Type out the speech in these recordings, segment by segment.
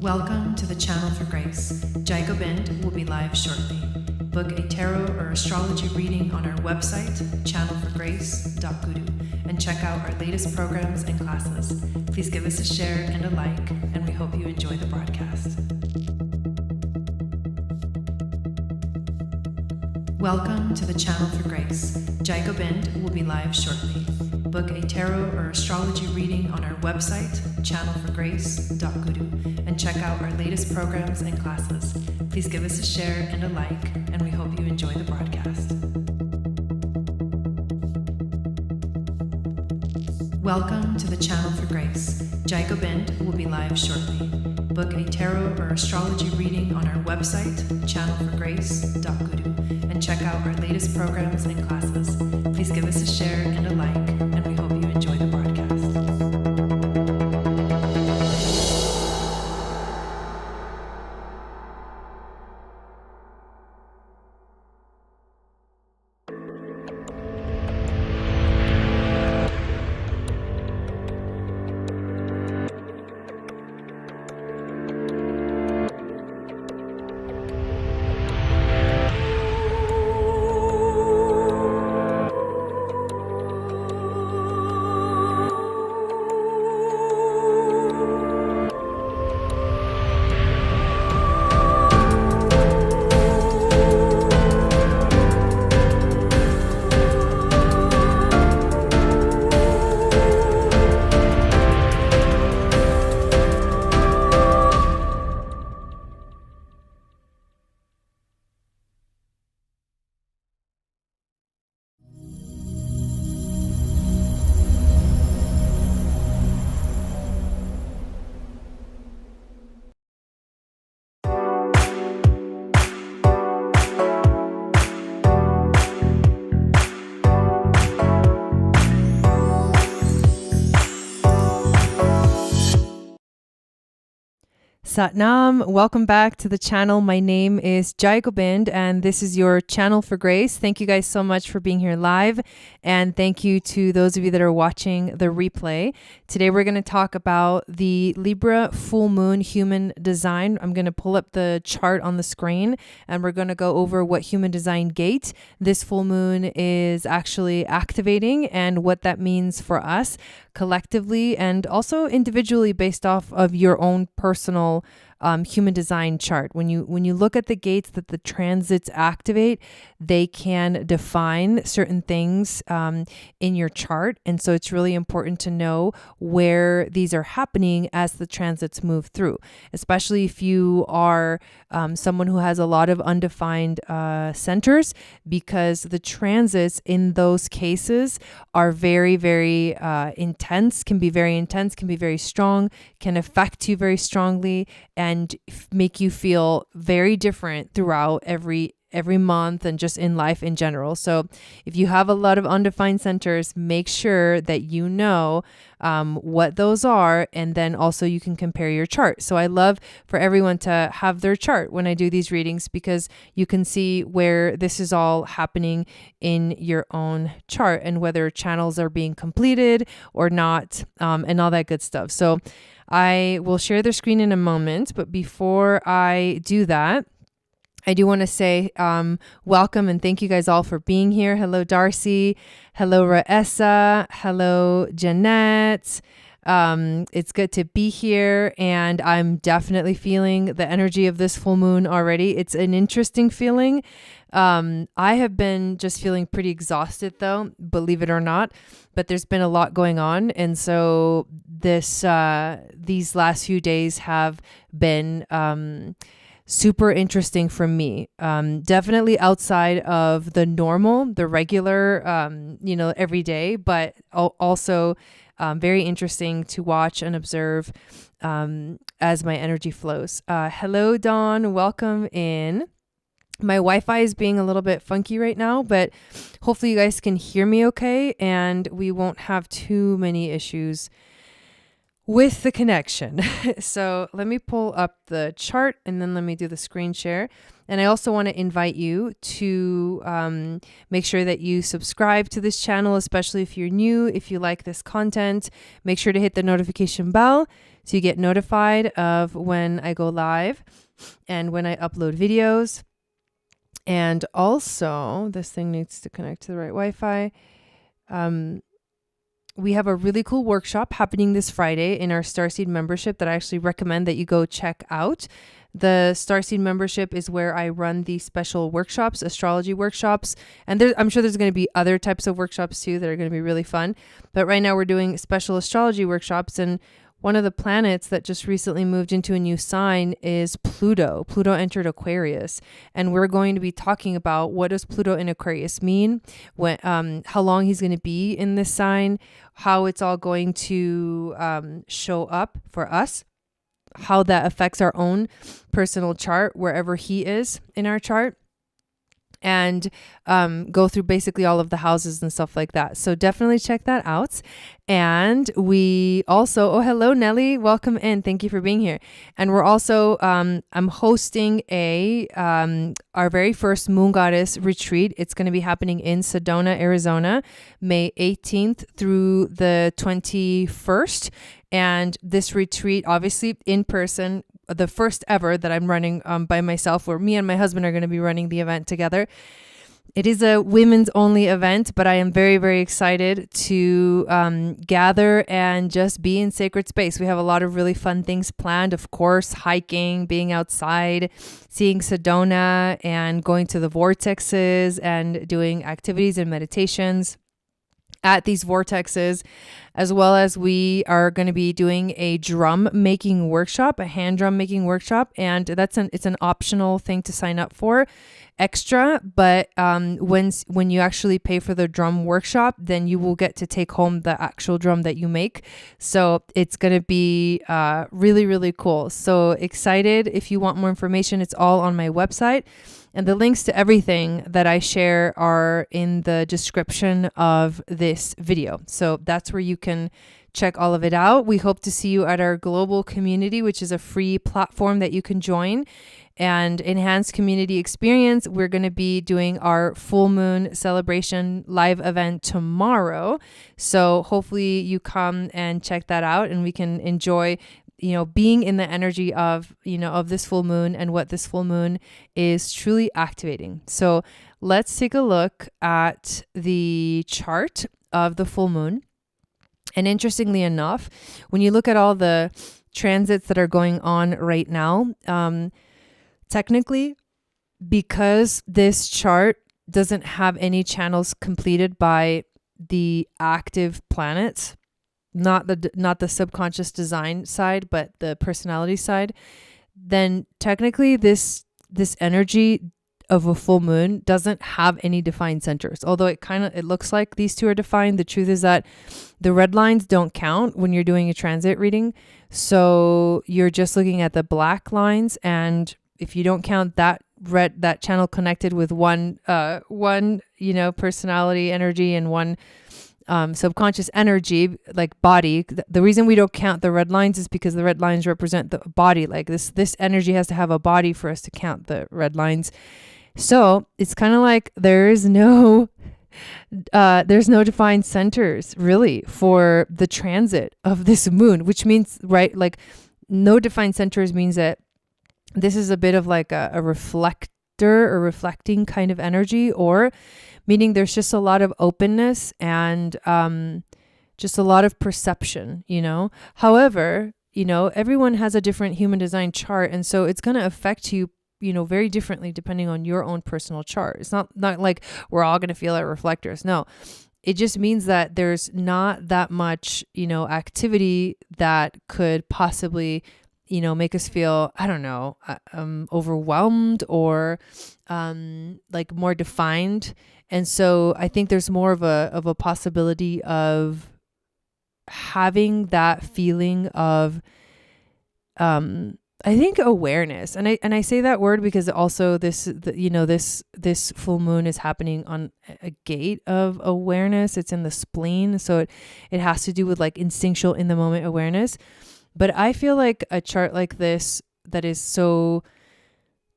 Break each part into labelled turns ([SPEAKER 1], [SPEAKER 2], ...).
[SPEAKER 1] Welcome to the Channel for Grace. Gobind will be live shortly. Book a tarot or astrology reading on our website, channelforgrace.guru, and check out our latest programs and classes. Please give us a share and a like, and we hope you enjoy the broadcast. Welcome to the Channel for Grace. Gobind will be live shortly. Book a tarot or astrology reading on our website, channelforgrace.guru, and check out our latest programs and classes. Please give us a share and a like, and we hope you enjoy the broadcast. Welcome to the Channel for Grace. Gobind will be live shortly. Book a tarot or astrology reading on our website, channelforgrace.guru, and check out our latest programs and classes. Please give us a share and a like, and we hope you enjoy the broadcast. Satnam, welcome back to the channel. My name is Gobind, and this is your Channel for Grace. Thank you guys so much for being here live, and thank you to those of you that are watching the replay. Today we're going to talk about the Libra Full Moon Human Design. I'm going to pull up the chart on the screen, and we're going to go over what Human Design Gate this full moon is actually activating and what that means for us collectively and also individually based off of your own personal human design chart. When you look at the gates that the transits activate, they can define certain things in your chart. And so it's really important to know where these are happening as the transits move through, especially if you are someone who has a lot of undefined centers, because the transits in those cases are very, very intense, can be very strong, can affect you very strongly, and make you feel very different throughout every month and just in life in general. So if you have a lot of undefined centers, make sure that you know what those are, and then also you can compare your chart. So I love for everyone to have their chart when I do these readings, because you can see where this is all happening in your own chart and whether channels are being completed or not, and all that good stuff. So I will share the screen in a moment, but before I do that, I do want to say welcome and thank you guys all for being here. Hello, Darcy. Hello, Raessa. Hello, Jeanette. It's good to be here, and I'm definitely feeling the energy of this full moon already. It's an interesting feeling. I have been just feeling pretty exhausted though, believe it or not, but there's been a lot going on. And so these last few days have been super interesting for me. Definitely outside of the normal, the regular, every day, but also very interesting to watch and observe as my energy flows. Hello, Dawn. Welcome in. My Wi-Fi is being a little bit funky right now, but hopefully you guys can hear me okay, and we won't have too many issues with the connection. So let me pull up the chart and then let me do the screen share. And I also want to invite you to make sure that you subscribe to this channel, especially if you're new. If you like this content, make sure to hit the notification bell so you get notified of when I go live and when I upload videos. And also, this thing needs to connect to the right Wi-Fi. We have a really cool workshop happening this Friday in our Starseed membership that I actually recommend that you go check out. The Starseed membership is where I run these special workshops, astrology workshops. And I'm sure there's going to be other types of workshops too that are going to be really fun. But right now we're doing special astrology workshops. And one of the planets that just recently moved into a new sign is Pluto. Pluto entered Aquarius, and we're going to be talking about what does Pluto in Aquarius mean, when, how long he's going to be in this sign, how it's all going to show up for us, how that affects our own personal chart wherever he is in our chart, and go through basically all of the houses and stuff like that. So definitely check that out. And we also, oh, hello, Nelly. Welcome in. Thank you for being here. And we're also, I'm hosting our very first Moon Goddess retreat. It's going to be happening in Sedona, Arizona, May 18th through the 21st. And this retreat, obviously in person, the first ever that I'm running by myself, where me and my husband are going to be running the event together. It is a women's only event, but I am very, very excited to gather and just be in sacred space. We have a lot of really fun things planned, of course, hiking, being outside, seeing Sedona, and going to the vortexes and doing activities and meditations at these vortexes, as well as we are going to be doing a drum making workshop, a hand drum making workshop, and it's an optional thing to sign up for, extra. But when you actually pay for the drum workshop, then you will get to take home the actual drum that you make. So it's going to be really, really cool. So excited! If you want more information, it's all on my website. And the links to everything that I share are in the description of this video. So that's where you can check all of it out. We hope to see you at our global community, which is a free platform that you can join and enhance community experience. We're going to be doing our full moon celebration live event tomorrow. So hopefully you come and check that out, and we can enjoy being in the energy of this full moon and what this full moon is truly activating. So let's take a look at the chart of the full moon. And interestingly enough, when you look at all the transits that are going on right now, technically, because this chart doesn't have any channels completed by the active planets, not the subconscious design side, but the personality side, then technically this energy of a full moon doesn't have any defined centers. Although it looks like these two are defined, the truth is that the red lines don't count when you're doing a transit reading. So you're just looking at the black lines, and if you don't count that channel connected with one personality energy and one subconscious energy, like body. The reason we don't count the red lines is because the red lines represent the body. Like this energy has to have a body for us to count the red lines. So it's kind of like there's no defined centers really for the transit of this moon, which means, right, like no defined centers means that this is a bit of like a reflector or reflecting kind of energy, or meaning there's just a lot of openness and just a lot of perception, However, everyone has a different human design chart, and so it's going to affect you, very differently depending on your own personal chart. It's not like we're all going to feel like reflectors. No, it just means that there's not that much, activity that could possibly make us feel, I don't know, overwhelmed or like more defined. And so I think there's more of a possibility of having that feeling of, I think, awareness. And I say that word because also this full moon is happening on a gate of awareness. It's in the spleen. So it has to do with like instinctual in the moment awareness. But I feel like a chart like this that is so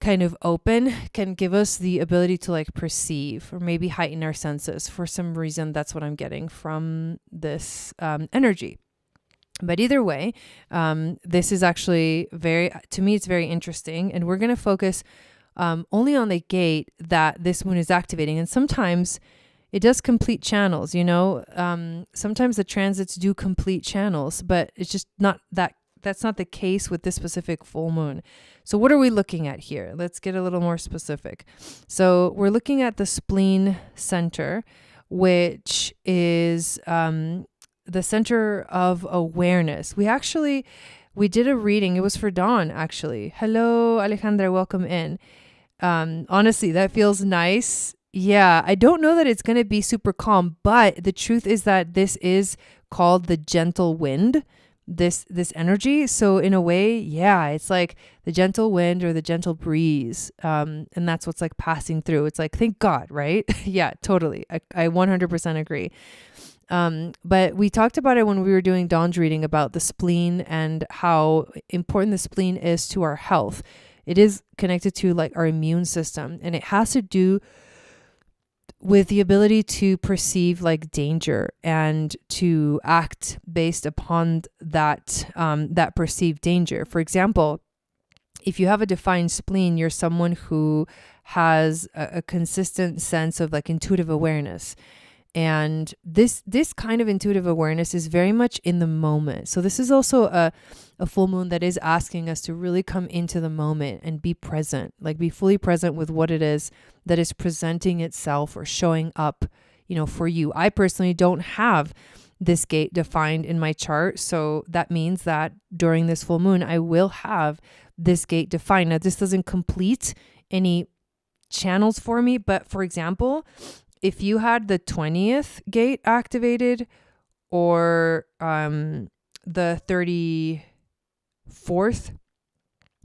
[SPEAKER 1] kind of open can give us the ability to like perceive or maybe heighten our senses. For some reason, that's what I'm getting from this energy. But either way, this is actually to me, it's very interesting. And we're going to focus only on the gate that this moon is activating. And sometimes it does complete channels, sometimes the transits do complete channels, but it's just not that's not the case with this specific full moon. So what are we looking at here? Let's get a little more specific. So we're looking at the spleen center, which is the center of awareness. We did a reading. It was for Dawn, actually. Hello, Alejandra. Welcome in. Honestly, that feels nice. Yeah, I don't know that it's going to be super calm, but the truth is that this is called the gentle wind, this energy. So in a way, yeah, it's like the gentle wind or the gentle breeze. And that's what's like passing through. It's like, thank God, right? Yeah, totally. I 100% agree. But we talked about it when we were doing Dawn's reading about the spleen and how important the spleen is to our health. It is connected to like our immune system, and it has to do with the ability to perceive like danger and to act based upon that perceived danger. For example, if you have a defined spleen, you're someone who has a consistent sense of like intuitive awareness. And this kind of intuitive awareness is very much in the moment. So this is also a full moon that is asking us to really come into the moment and be present, like be fully present with what it is that is presenting itself or showing up, for you. I personally don't have this gate defined in my chart. So that means that during this full moon, I will have this gate defined. Now, this doesn't complete any channels for me, but for example, if you had the 20th gate activated or the 34th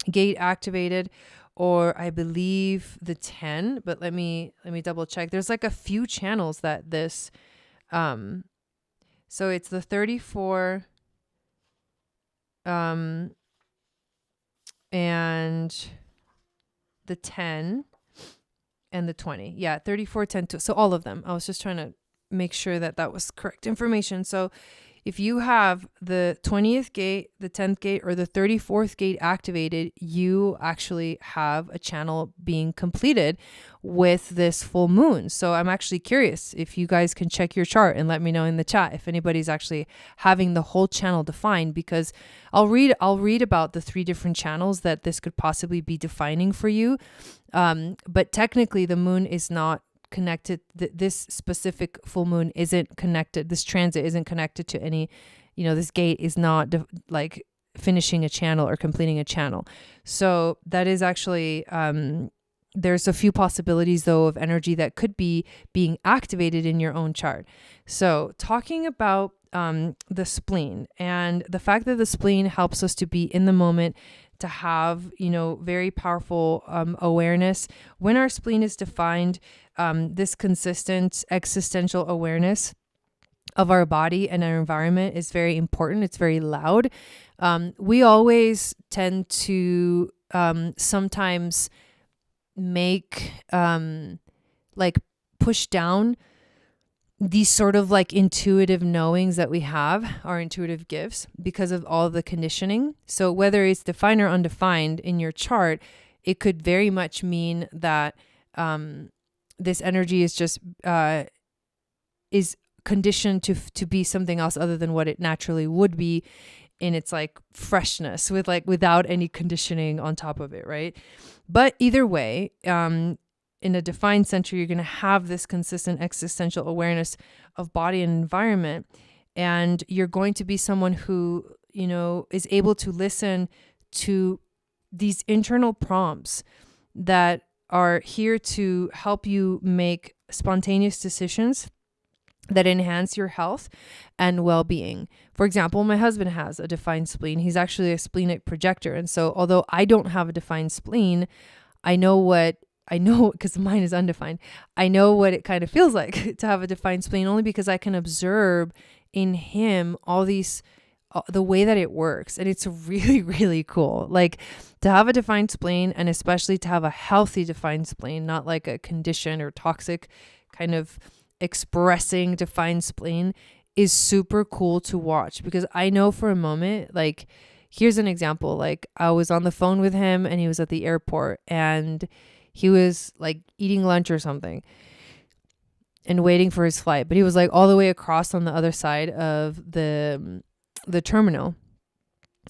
[SPEAKER 1] gate activated, or I believe the 10, but let me double check. There's like a few channels that this, so it's the 34 and the 10. And the 20. Yeah, 34, 10, 2. So all of them. I was just trying to make sure that that was correct information. So if you have the 20th gate, the 10th gate, or the 34th gate activated, you actually have a channel being completed with this full moon. So I'm actually curious if you guys can check your chart and let me know in the chat if anybody's actually having the whole channel defined, because I'll read about the 3 different channels that this could possibly be defining for you. But technically the moon is not connected. This specific full moon isn't connected. This transit isn't connected to any, this gate is not like finishing a channel or completing a channel. So that is actually, there's a few possibilities though of energy that could be being activated in your own chart. So talking about the spleen and the fact that the spleen helps us to be in the moment, to have, very powerful awareness. When our spleen is defined, this consistent existential awareness of our body and our environment is very important. It's very loud. We always tend to sometimes make like push down these sort of like intuitive knowings that we have, our intuitive gifts, because of all of the conditioning. So whether it's defined or undefined in your chart, it could very much mean that this energy is just is conditioned to be something else other than what it naturally would be in its like freshness, with like without any conditioning on top of it, right? But either way, in a defined center, you're going to have this consistent existential awareness of body and environment. And you're going to be someone who, is able to listen to these internal prompts that are here to help you make spontaneous decisions that enhance your health and well-being. For example, my husband has a defined spleen. He's actually a splenic projector. And so although I don't have a defined spleen, I know because mine is undefined. I know what it kind of feels like to have a defined spleen, only because I can observe in him all these, the way that it works. And it's really, really cool. Like to have a defined spleen, and especially to have a healthy defined spleen, not like a conditioned or toxic kind of expressing defined spleen. is super cool to watch, because I know for a moment, like, here's an example. Like, I was on the phone with him and he was at the airport and he was like eating lunch or something and waiting for his flight, but he was like all the way across on the other side of the terminal.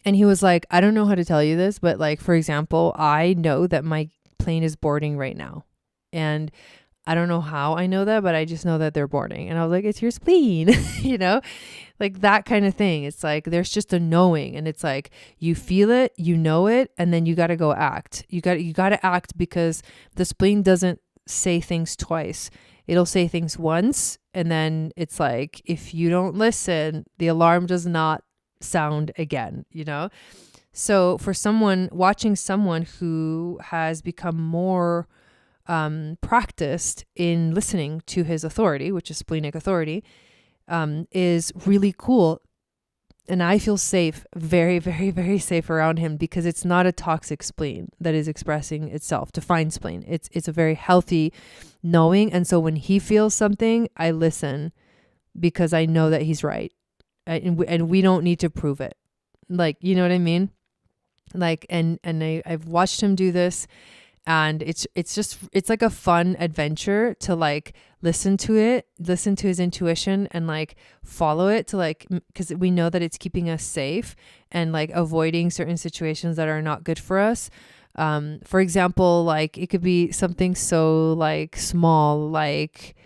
[SPEAKER 1] And he was like, I don't know how to tell you this, but like, for example, I know that my plane is boarding right now. And I don't know how I know that, but I just know that they're boarding. And I was like, it's your spleen, you know, like that kind of thing. It's like, there's just a knowing, and it's like, you feel it, you know it, and then you got to go act. You got to act, because the spleen doesn't say things twice. It'll say things once. And then it's like, if you don't listen, the alarm does not sound again, you know? So for someone watching someone who has become more practiced in listening to his authority, which is splenic authority, is really cool. And I feel safe, very, very, very safe around him, because it's not a toxic spleen that is expressing itself, defined spleen. It's a very healthy knowing. And so when he feels something, I listen, because I know that he's right. And we don't need to prove it. Like, you know what I mean? Like, and I've watched him do this. And it's like a fun adventure to like listen to his intuition and like follow it, to like, because we know that it's keeping us safe and like avoiding certain situations that are not good for us. For example, like it could be something so like small, like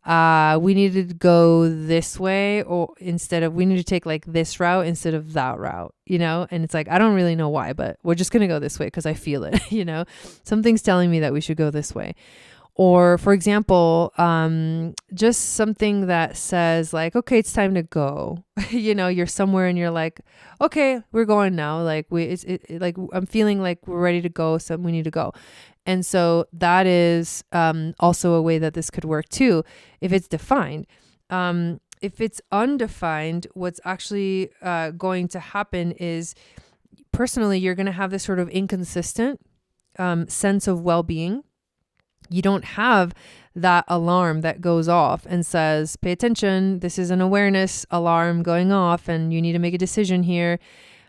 [SPEAKER 1] we needed to go this way, or instead of, we need to take like this route instead of that route, you know? And it's like, I don't really know why, but we're just going to go this way because I feel it, you know? Something's telling me that we should go this way. Or for example, just something that says like, okay, it's time to go. You know, you're somewhere and you're like, okay, we're going now. Like like I'm feeling like we're ready to go. So we need to go. And so that is also a way that this could work too, if it's defined. If it's undefined, what's actually going to happen is, personally, you're going to have this sort of inconsistent sense of well-being. You don't have that alarm that goes off and says, pay attention, this is an awareness alarm going off and you need to make a decision here.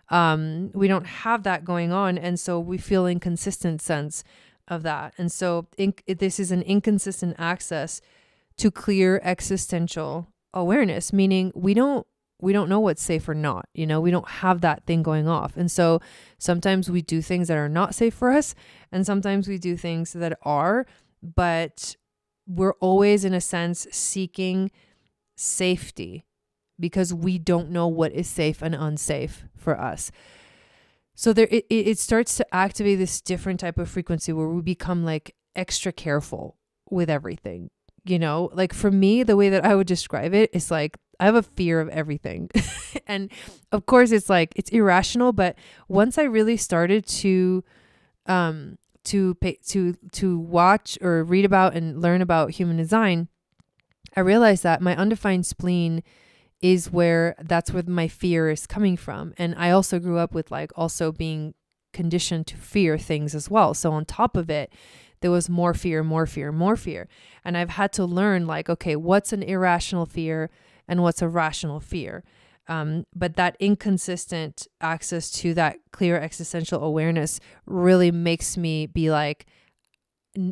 [SPEAKER 1] We don't have that going on. And so we feel inconsistent sense of that. And so this is an inconsistent access to clear existential awareness, meaning we don't know what's safe or not, you know, we don't have that thing going off. And so sometimes we do things that are not safe for us, and sometimes we do things that are, but we're always in a sense seeking safety because we don't know what is safe and unsafe for us. So there, it starts to activate this different type of frequency where we become like extra careful with everything. You know, like for me, the way that I would describe it is like, I have a fear of everything. And of course it's like, it's irrational. But once I really started to watch or read about and learn about human design, I realized that my undefined spleen is that's where my fear is coming from. And I also grew up with like also being conditioned to fear things as well. So on top of it, there was more fear. And I've had to learn like, okay, what's an irrational fear and what's a rational fear? But that inconsistent access to that clear existential awareness really makes me be like,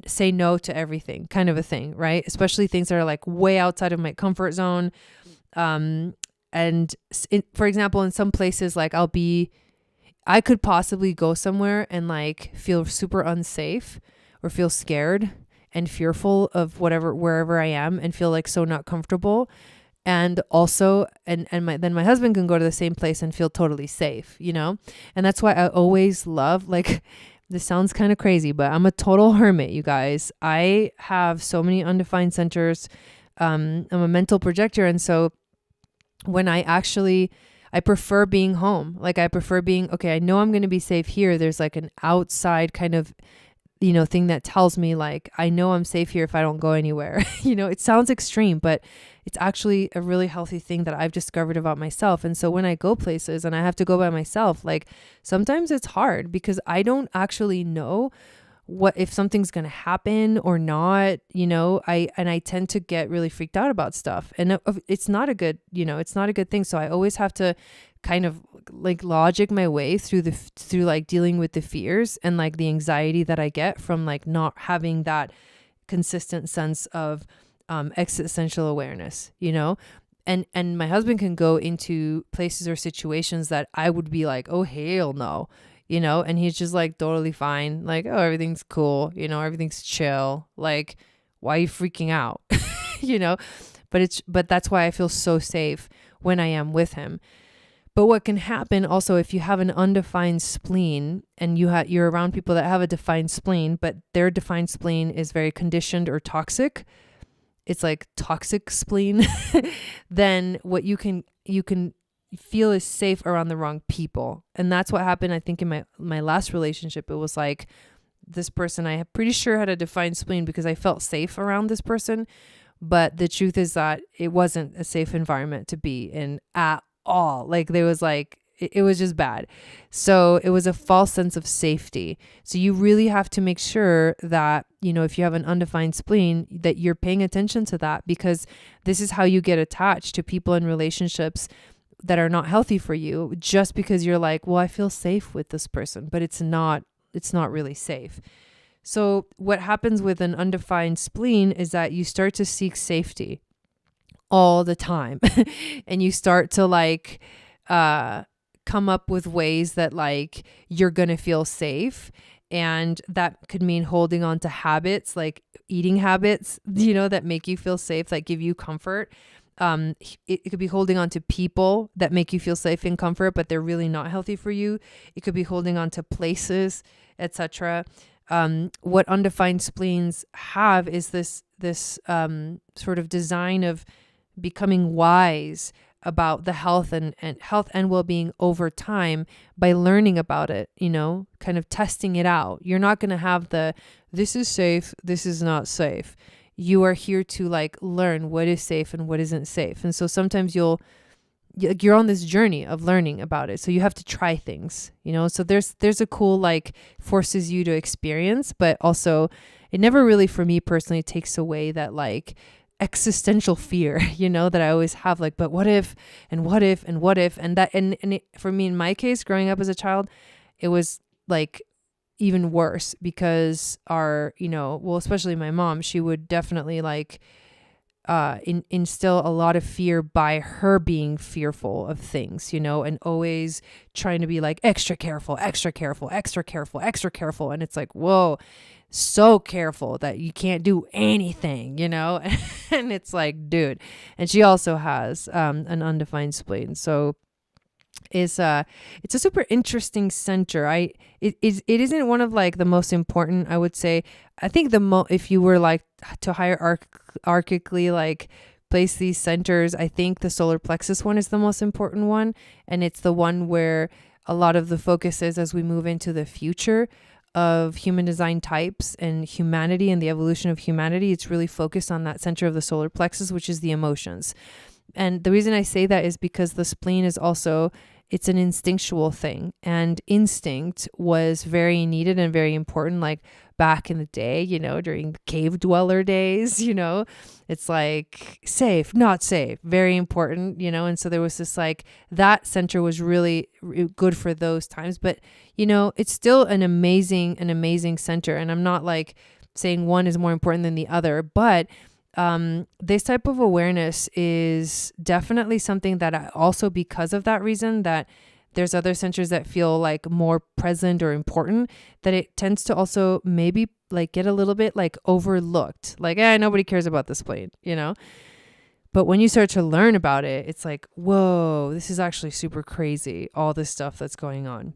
[SPEAKER 1] say no to everything kind of a thing, right? Especially things that are like way outside of my comfort zone. For example, in some places, like I could possibly go somewhere and like feel super unsafe or feel scared and fearful of wherever I am, and feel like so not comfortable. And also, then my husband can go to the same place and feel totally safe, you know? And that's why I always love, like, this sounds kind of crazy, but I'm a total hermit, you guys. I have so many undefined centers. I'm a mental projector. And so when I prefer being home. Like I prefer being, okay, I know I'm going to be safe here. There's like an outside kind of, you know, thing that tells me like, I know I'm safe here if I don't go anywhere. You know, it sounds extreme, but it's actually a really healthy thing that I've discovered about myself. And so when I go places and I have to go by myself, like sometimes it's hard because I don't actually know what if something's going to happen or not, I tend to get really freaked out about stuff, and it's not a good, it's not a good thing. So I always have to kind of like logic my way through like dealing with the fears and like the anxiety that I get from like not having that consistent sense of existential awareness, and my husband can go into places or situations that I would be like, oh, hell no, and he's just like totally fine. Like, oh, everything's cool. Everything's chill. Like, why are you freaking out? But that's why I feel so safe when I am with him. But what can happen also if you have an undefined spleen and you're around people that have a defined spleen, but their defined spleen is very conditioned or toxic, it's like toxic spleen, then what you can feel is safe around the wrong people. And that's what happened, I think, in my last relationship. It was like this person I am pretty sure had a defined spleen because I felt safe around this person. But the truth is that it wasn't a safe environment to be in at all. Like there was like, it was just bad. So it was a false sense of safety. So you really have to make sure that, if you have an undefined spleen, that you're paying attention to that, because this is how you get attached to people in relationships that are not healthy for you, just because you're like, well, I feel safe with this person, but it's not really safe. So what happens with an undefined spleen is that you start to seek safety all the time and you start to like, come up with ways that like you're going to feel safe. And that could mean holding on to habits, like eating habits, that make you feel safe, that give you comfort. It could be holding on to people that make you feel safe and comfort, but they're really not healthy for you. It could be holding on to places, etc. What undefined spleens have is this sort of design of becoming wise about the health and well-being over time by learning about it, kind of testing it out. You're not going to have this is safe, this is not safe. You are here to like learn what is safe and what isn't safe. And so sometimes you're on this journey of learning about it. So you have to try things, so there's a cool, like, forces you to experience, but also it never really, for me personally, takes away that like existential fear, that I always have, like, but what if, and what if, and what if, and that, and it, for me, in my case, growing up as a child, it was like even worse because especially my mom, she would definitely like, instill a lot of fear by her being fearful of things, and always trying to be like extra careful, extra careful, extra careful, extra careful. And it's like, whoa, so careful that you can't do anything, and it's like, dude. And she also has an undefined spleen. So it's a super interesting center. It isn't one of like the most important, I would say. I think if you were like to hierarchically like place these centers, I think the solar plexus one is the most important one, and it's the one where a lot of the focus is as we move into the future of human design types and humanity and the evolution of humanity. It's really focused on that center of the solar plexus, which is the emotions. And the reason I say that is because the spleen is also, it's an instinctual thing, and instinct was very needed and very important, like back in the day, during the cave dweller days, it's like safe, not safe, very important, and so there was this like, that center was really good for those times, but it's still an amazing center. And I'm not like saying one is more important than the other, but this type of awareness is definitely something that I also, because of that reason, that there's other centers that feel like more present or important, that it tends to also maybe like get a little bit like overlooked, like, nobody cares about this plane, but when you start to learn about it, it's like, whoa, this is actually super crazy, all this stuff that's going on.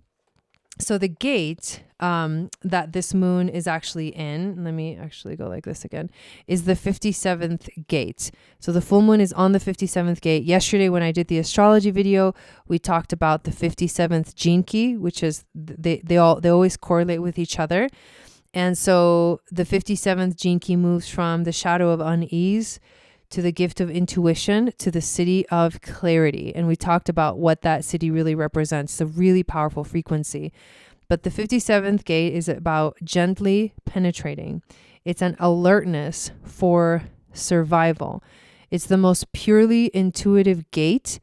[SPEAKER 1] So the gate that this moon is actually in, let me actually go like this again, is the 57th gate. So the full moon is on the 57th gate. Yesterday when I did the astrology video, we talked about the 57th gene key, which is they always correlate with each other. And so the 57th gene key moves from the shadow of unease to the gift of intuition to the city of clarity. And we talked about what that city really represents, the really powerful frequency. But the 57th gate is about gently penetrating. It's an alertness for survival. It's the most purely intuitive gate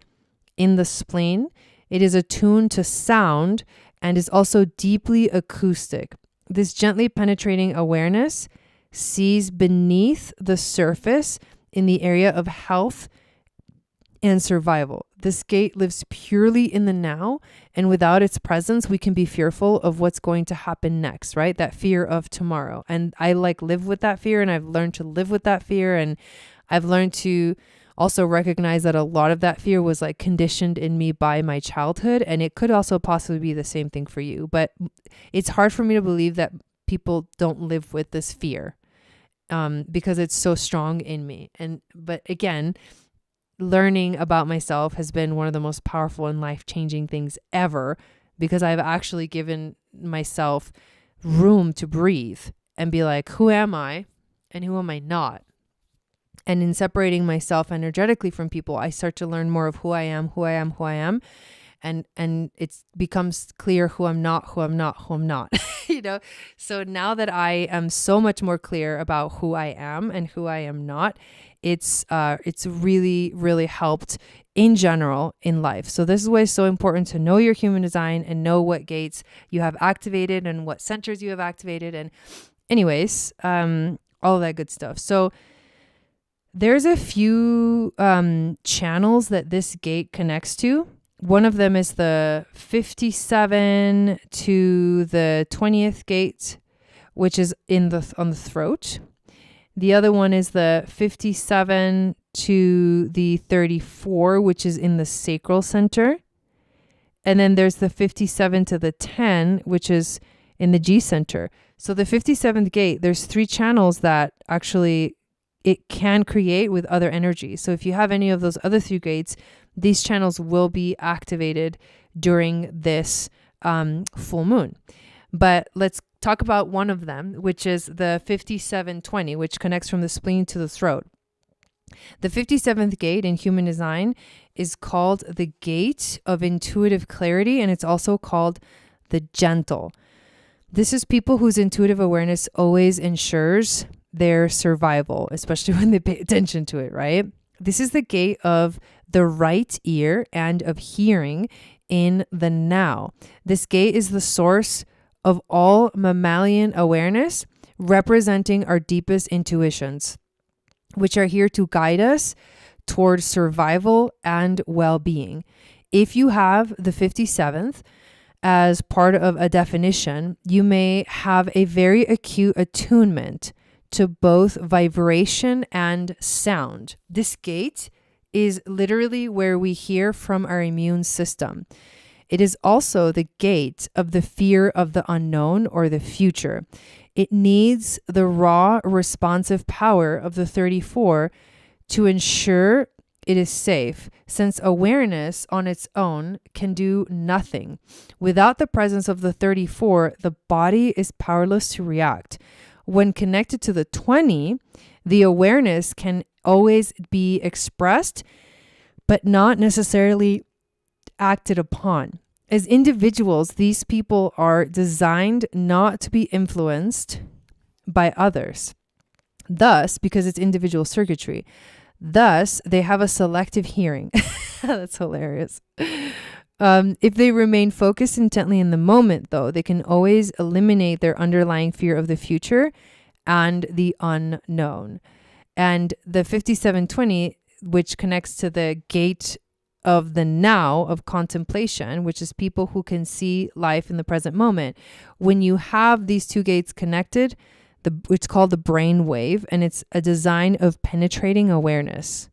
[SPEAKER 1] in the spleen. It is attuned to sound and is also deeply acoustic. This gently penetrating awareness sees beneath the surface in the area of health and survival. This gate lives purely in the now, and without its presence, we can be fearful of what's going to happen next, right? That fear of tomorrow. And I live with that fear, and I've learned to live with that fear, and I've learned to also recognize that a lot of that fear was conditioned in me by my childhood, and it could also possibly be the same thing for you. But it's hard for me to believe that people don't live with this fear because it's so strong in me. But again, learning about myself has been one of the most powerful and life-changing things ever, because I've actually given myself room to breathe and be like, who am I and who am I not? And in separating myself energetically from people, I start to learn more of who I am. And it becomes clear who I'm not. So now that I am so much more clear about who I am and who I am not, it's really, really helped in general in life. So this is why it's so important to know your human design and know what gates you have activated and what centers you have activated. And anyways, all of that good stuff. So there's a few channels that this gate connects to. One of them is the 57 to the 20th gate, which is on the throat. The other one is the 57 to the 34, which is in the sacral center. And then there's the 57 to the 10, which is in the G center. So the 57th gate, there's 3 channels that actually it can create with other energies. So if you have any of those other 3 gates, these channels will be activated during this full moon. But let's talk about one of them, which is the 5720, which connects from the spleen to the throat. The 57th gate in human design is called the gate of intuitive clarity, and it's also called the gentle. This is people whose intuitive awareness always ensures their survival, especially when they pay attention to it, right? This is the gate of the right ear and of hearing in the now. This gate is the source of all mammalian awareness, representing our deepest intuitions, which are here to guide us toward survival and well-being. If you have the 57th as part of a definition, you may have a very acute attunement to both vibration and sound. This gate is literally where we hear from our immune system. It is also the gate of the fear of the unknown or the future. It needs the raw, responsive power of the 34 to ensure it is safe, since awareness on its own can do nothing. Without the presence of the 34, the body is powerless to react. When connected to the 20, the awareness can always be expressed, but not necessarily acted upon. As individuals, these people are designed not to be influenced by others. Thus, because it's individual circuitry, thus they have a selective hearing. That's hilarious. If they remain focused intently in the moment, though, they can always eliminate their underlying fear of the future and the unknown. And the 5720, which connects to the gate of the now of contemplation, which is people who can see life in the present moment. When you have these 2 gates connected, it's called the brain wave, and it's a design of penetrating awareness.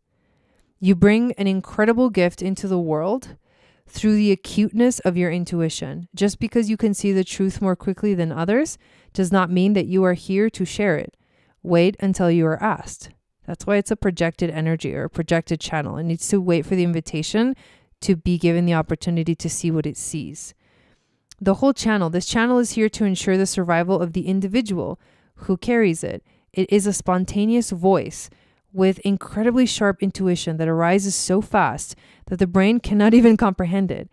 [SPEAKER 1] You bring an incredible gift into the world through the acuteness of your intuition. Just because you can see the truth more quickly than others does not mean that you are here to share it. Wait until you are asked. That's why it's a projected energy or a projected channel. It needs to wait for the invitation to be given the opportunity to see what it sees. This channel is here to ensure the survival of the individual who carries it. It is a spontaneous voice with incredibly sharp intuition that arises so fast that the brain cannot even comprehend it.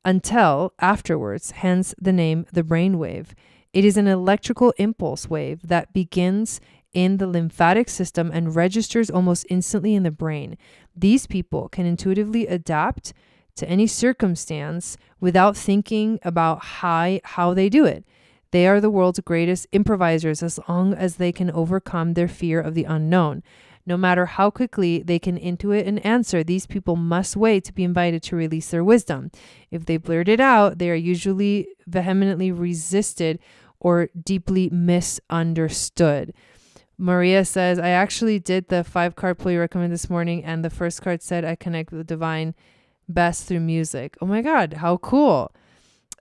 [SPEAKER 1] until afterwards, hence the name the brainwave. It is an electrical impulse wave that begins in the lymphatic system and registers almost instantly in the brain. These people can intuitively adapt to any circumstance without thinking about how they do it. They are the world's greatest improvisers as long as they can overcome their fear of the unknown. No matter how quickly they can intuit an answer, these people must wait to be invited to release their wisdom. If they blurt it out, they are usually vehemently resisted or deeply misunderstood. Maria says, I actually did the 5-card pull you recommended this morning, and the first card said I connect with the divine best through music. Oh my God, how cool.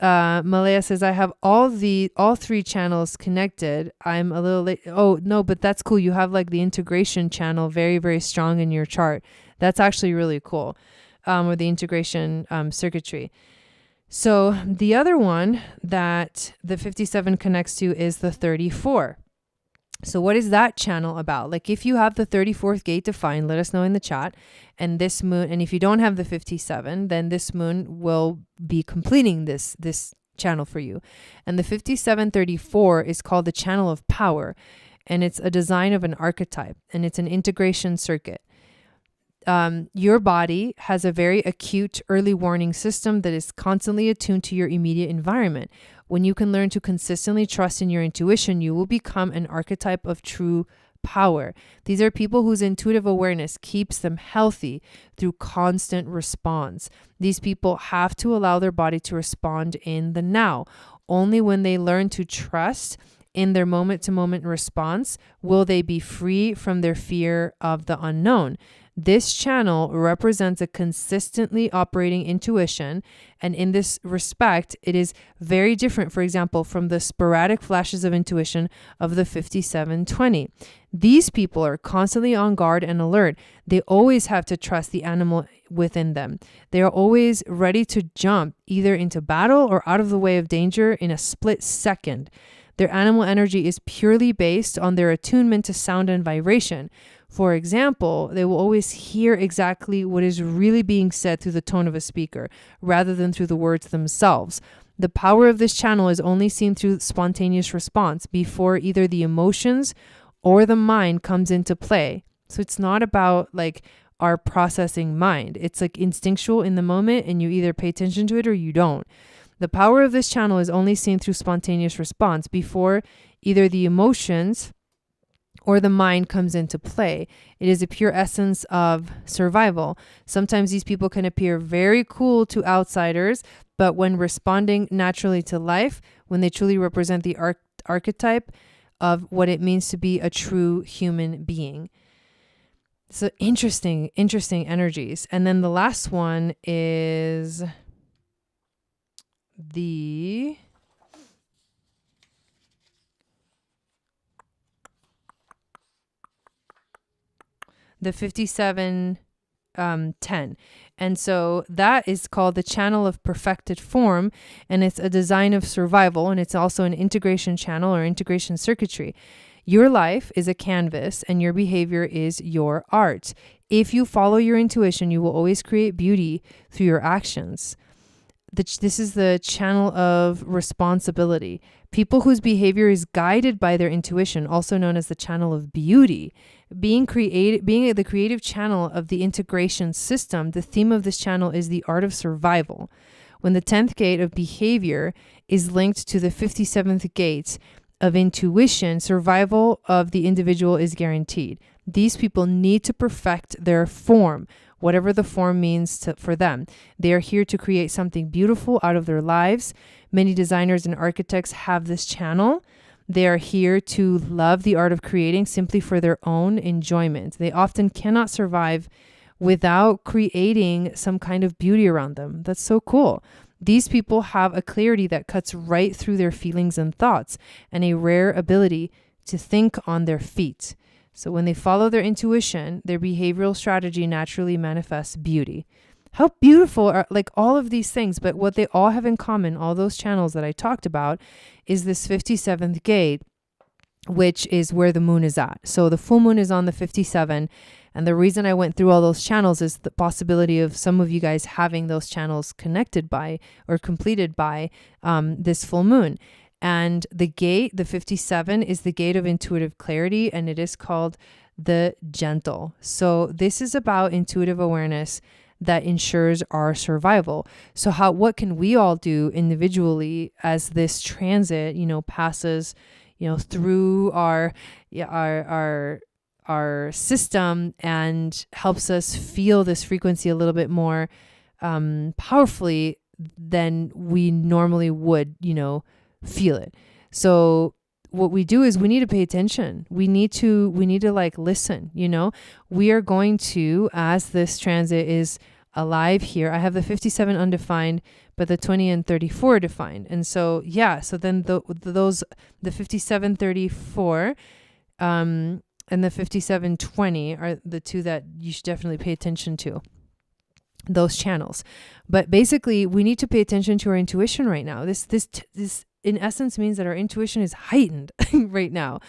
[SPEAKER 1] Malaya says, I have all 3 channels connected. I'm a little late. Oh, no, but that's cool. You have like the integration channel very, very strong in your chart. That's actually really cool. Or the integration circuitry. So the other one that the 57 connects to is the 34. So what is that channel about? Like if you have the 34th gate defined, let us know in the chat. And this moon, and if you don't have the 57, then this moon will be completing this channel for you. And the 5734 is called the channel of power. And it's a design of an archetype, and it's an integration circuit. Your body has a very acute early warning system that is constantly attuned to your immediate environment. When you can learn to consistently trust in your intuition, you will become an archetype of true power. These are people whose intuitive awareness keeps them healthy through constant response. These people have to allow their body to respond in the now. Only when they learn to trust in their moment-to-moment response will they be free from their fear of the unknown. This channel represents a consistently operating intuition, and in this respect, it is very different, for example, from the sporadic flashes of intuition of the 5720. These people are constantly on guard and alert. They always have to trust the animal within them. They are always ready to jump either into battle or out of the way of danger in a split second. Their animal energy is purely based on their attunement to sound and vibration. For example, they will always hear exactly what is really being said through the tone of a speaker, rather than through the words themselves. The power of this channel is only seen through spontaneous response before either the emotions or the mind comes into play. So it's not about like our processing mind. It's like instinctual in the moment, and you either pay attention to it or you don't. The power of this channel is only seen through spontaneous response before either the emotions or the mind comes into play. It is a pure essence of survival. Sometimes these people can appear very cool to outsiders, but when responding naturally to life, when they truly represent the archetype of what it means to be a true human being. So interesting energies. And then the last one is the the 5710. And so that is called the channel of perfected form, and it's a design of survival, and it's also an integration channel or integration circuitry. Your life is a canvas and your behavior is your art. If you follow your intuition, you will always create beauty through your actions. This is the channel of responsibility. People whose behavior is guided by their intuition, also known as the channel of beauty. Being the creative channel of the integration system, the theme of this channel is the art of survival. When the 10th gate of behavior is linked to the 57th gate of intuition, survival of the individual is guaranteed. These people need to perfect their form, whatever the form means for them. They are here to create something beautiful out of their lives. Many designers and architects have this channel. They are here to love the art of creating simply for their own enjoyment. They often cannot survive without creating some kind of beauty around them. That's so cool. These people have a clarity that cuts right through their feelings and thoughts, and a rare ability to think on their feet. So when they follow their intuition, their behavioral strategy naturally manifests beauty. How beautiful are like all of these things, but what they all have in common, all those channels that I talked about, is this 57th gate, which is where the moon is at. So the full moon is on the 57, And the reason I went through all those channels is the possibility of some of you guys having those channels connected by or completed by this full moon. And the gate, the 57, is the gate of intuitive clarity, and it is called the gentle. So this is about intuitive awareness that ensures our survival. So what can we all do individually as this transit, passes, through our system and helps us feel this frequency a little bit more powerfully than we normally would, feel it. So what we do is we need to pay attention. We need to like listen, we are going to, as this transit is alive here, I have the 57 undefined, but the 20 and 34 defined. And so, so then the 5734, and the 5720 are the two that you should definitely pay attention to, those channels. But basically we need to pay attention to our intuition right now. This in essence means that our intuition is heightened right now.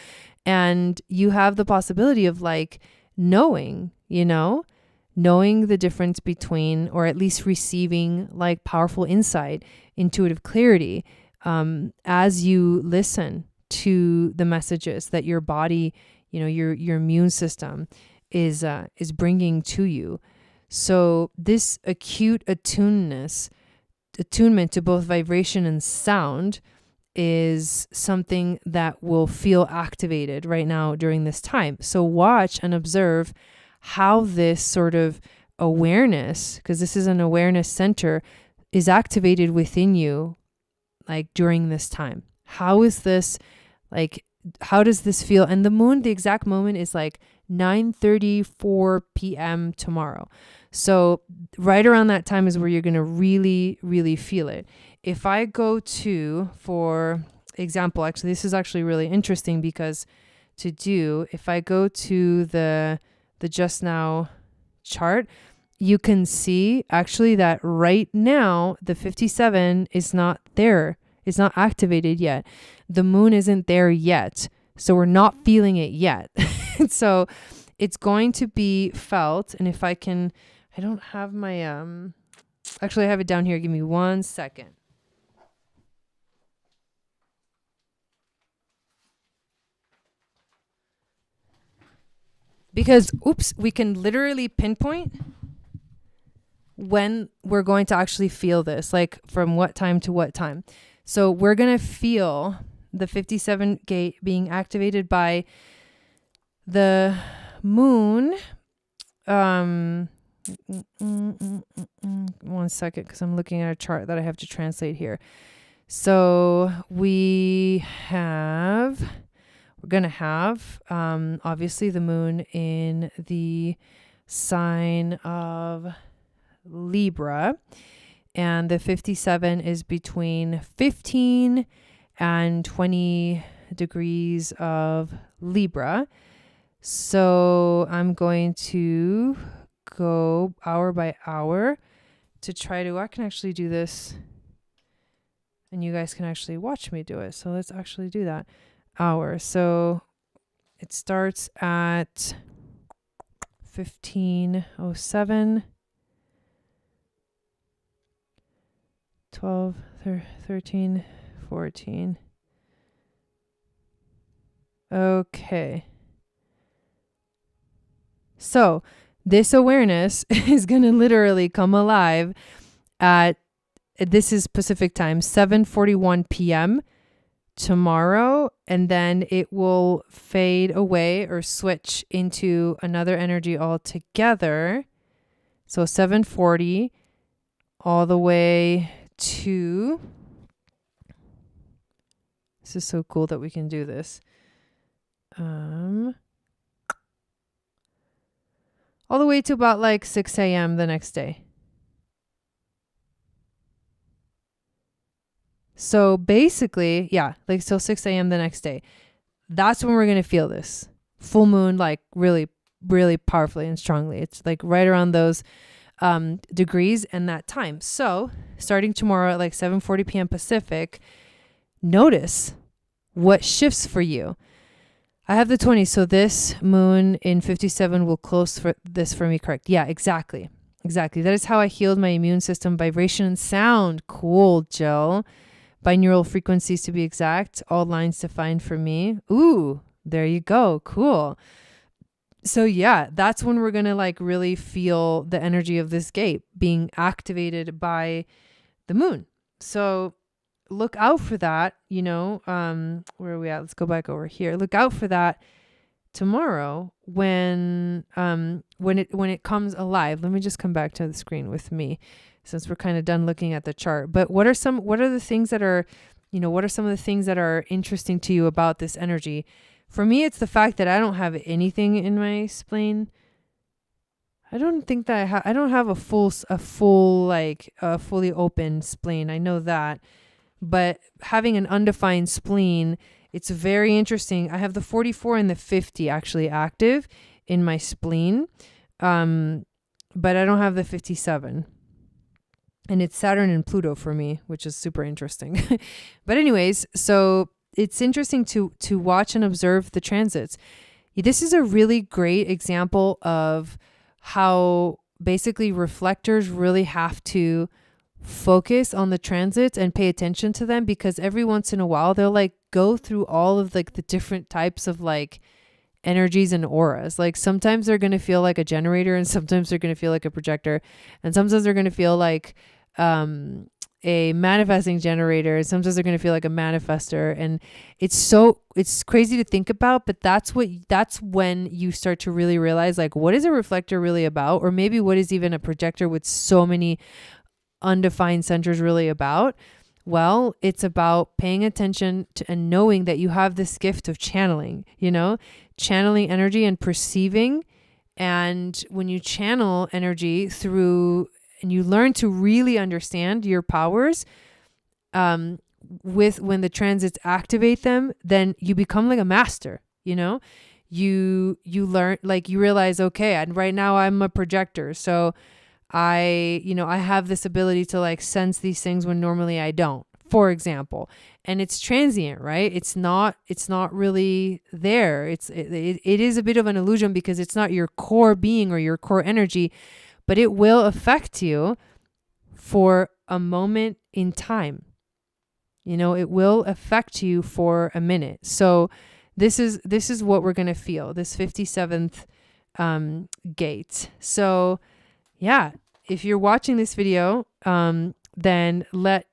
[SPEAKER 1] And you have the possibility of like knowing the difference between, or at least receiving like powerful insight, intuitive clarity, as you listen to the messages that your body, your immune system is bringing to you. So this acute attunement to both vibration and sound is something that will feel activated right now during this time. So watch and observe how this sort of awareness, because this is an awareness center, is activated within you, like during this time. How is this, like, how does this feel? And the moon, the exact moment is like 9:34 p.m. tomorrow. So right around that time is where you're going to really, really feel it. If I go to, for example, actually, this is actually really interesting because if I go to the just now chart, you can see actually that right now, the 57 is not there. It's not activated yet. The moon isn't there yet. So we're not feeling it yet. So it's going to be felt. And if I don't have my, actually I have it down here. Give me 1 second. Because, we can literally pinpoint when we're going to actually feel this, like from what time to what time. So we're going to feel the 57 gate being activated by the moon. 1 second, because I'm looking at a chart that I have to translate here. So we're going to have, obviously, the moon in the sign of Libra, and the 57 is between 15 and 20 degrees of Libra. So I'm going to go hour by hour to I can actually do this, and you guys can actually watch me do it. So let's actually do that. Hour. So it starts at 15:07, 12, 13, 14. Okay. So this awareness is going to literally come alive this is Pacific time, 7:41 p.m. tomorrow, and then it will fade away or switch into another energy altogether. So 7:40 all the way to, this is so cool that we can do this. All the way to about like 6 a.m. the next day. So basically, so 6 a.m. the next day. That's when we're going to feel this full moon, like really, really powerfully and strongly. It's like right around those degrees and that time. So starting tomorrow at like 7:40 p.m. Pacific, notice what shifts for you. I have the 20. So this moon in 57 will close for this for me, correct? Yeah, exactly. Exactly. That is how I healed my immune system, vibration and sound. Cool, Jill. Binaural frequencies to be exact. All lines defined for me. Ooh, there you go. Cool. So yeah, that's when we're going to like really feel the energy of this gate being activated by the moon. So look out for that, you know, where are we at? Let's go back over here. Look out for that tomorrow when it comes alive. Let me just come back to the screen with me since we're kind of done looking at the chart. But what are the things that are, you know, what are some of the things that are interesting to you about this energy? For me, it's the fact that I don't have anything in my spleen. I don't think that I don't have a fully open spleen. I know that. But having an undefined spleen, it's very interesting. I have the 44 and the 50 actually active in my spleen. But I don't have the 57. And it's Saturn and Pluto for me, which is super interesting. But anyways, so it's interesting to watch and observe the transits. This is a really great example of how basically reflectors really have to focus on the transits and pay attention to them, because every once in a while they'll like go through all of like the different types of like energies and auras. Like sometimes they're going to feel like a generator, and sometimes they're going to feel like a projector, and sometimes they're going to feel like a manifesting generator, and sometimes they're going to feel like a manifester. And it's crazy to think about, but that's when you start to really realize like, what is a reflector really about? Or maybe what is even a projector with so many undefined centers really about? Well, it's about paying attention to and knowing that you have this gift of channeling, you know, channeling energy and perceiving. And when you channel energy through and you learn to really understand your powers, when the transits activate them, then you become like a master, you know, you learn, like you realize, okay, and right now I'm a projector. So I have this ability to like sense these things when normally I don't, for example, and it's transient, right? It's not really there. It is a bit of an illusion because it's not your core being or your core energy, but it will affect you for a moment in time. You know, it will affect you for a minute. So this is what we're going to feel, this 57th gate. So yeah, if you're watching this video, then let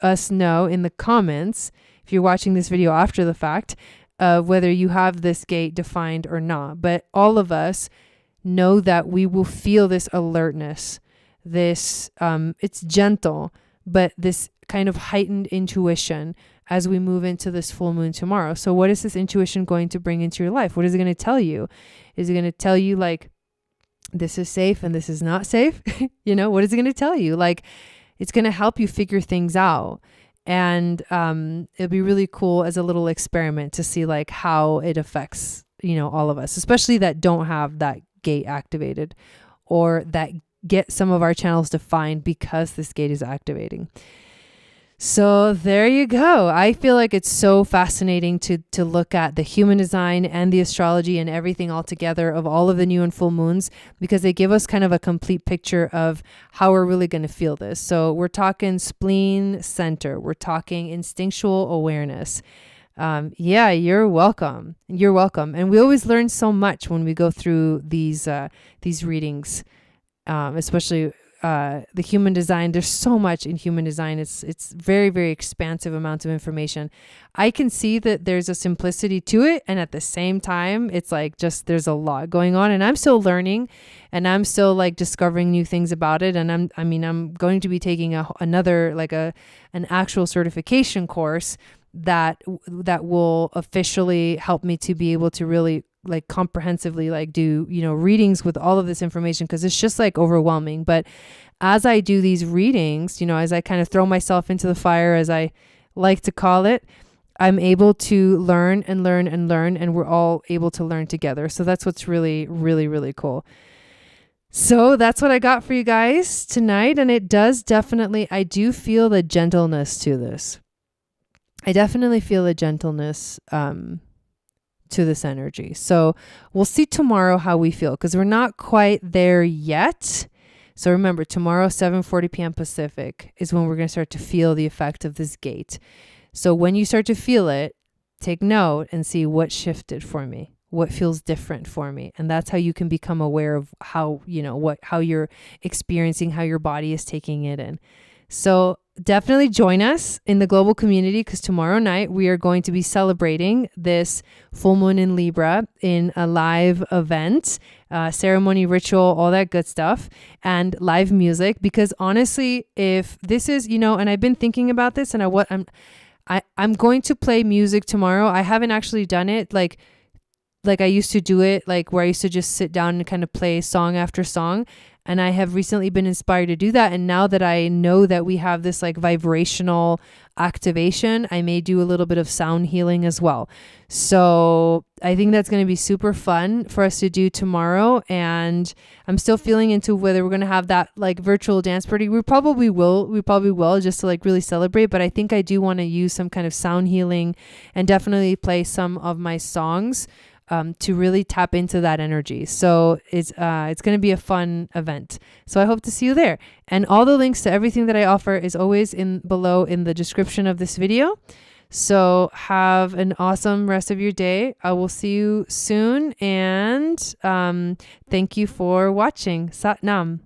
[SPEAKER 1] us know in the comments, if you're watching this video after the fact, whether you have this gate defined or not. But all of us know that we will feel this alertness, this, it's gentle, but this kind of heightened intuition as we move into this full moon tomorrow. So what is this intuition going to bring into your life? What is it going to tell you? Is it going to tell you like, this is safe and this is not safe? You know, what is it going to tell you? Like, it's going to help you figure things out. And it'll be really cool as a little experiment to see like how it affects, you know, all of us, especially that don't have that gate activated or that get some of our channels defined because this gate is activating. So there you go. I feel like it's so fascinating to look at the human design and the astrology and everything all together of all of the new and full moons, because they give us kind of a complete picture of how we're really going to feel this. So we're talking spleen center. We're talking instinctual awareness. Yeah, you're welcome. You're welcome. And we always learn so much when we go through these readings, especially the human design. There's so much in human design. It's very, very expansive amounts of information. I can see that there's a simplicity to it. And at the same time, it's like just there's a lot going on, and I'm still learning and I'm still like discovering new things about it. And I'm going to be taking another like an actual certification course that will officially help me to be able to really like comprehensively like do, you know, readings with all of this information, because it's just like overwhelming. But as I do these readings, you know, as I kind of throw myself into the fire, as I like to call it, I'm able to learn and learn and learn, and we're all able to learn together. So that's what's really, really, really cool. So that's what I got for you guys tonight. And it does definitely, I do feel the gentleness to this. I definitely feel the gentleness to this energy. So we'll see tomorrow how we feel, because we're not quite there yet. So remember, tomorrow, 7:40 p.m. Pacific is when we're going to start to feel the effect of this gate. So when you start to feel it, take note and see what shifted for me, what feels different for me. And that's how you can become aware of how, how you're experiencing, how your body is taking it in. So definitely join us in the global community, because tomorrow night we are going to be celebrating this full moon in Libra in a live event, ceremony, ritual, all that good stuff, and live music. Because honestly, if this is, and I've been thinking about this, and I'm going to play music tomorrow. I haven't actually done it like I used to do it, like where I used to just sit down and kind of play song after song. And I have recently been inspired to do that. And now that I know that we have this like vibrational activation, I may do a little bit of sound healing as well. So I think that's going to be super fun for us to do tomorrow. And I'm still feeling into whether we're going to have that like virtual dance party. We probably will just to like really celebrate. But I think I do want to use some kind of sound healing and definitely play some of my songs to really tap into that energy. So it's going to be a fun event. So I hope to see you there. And all the links to everything that I offer is always below in the description of this video. So have an awesome rest of your day. I will see you soon. And thank you for watching. Sat Nam.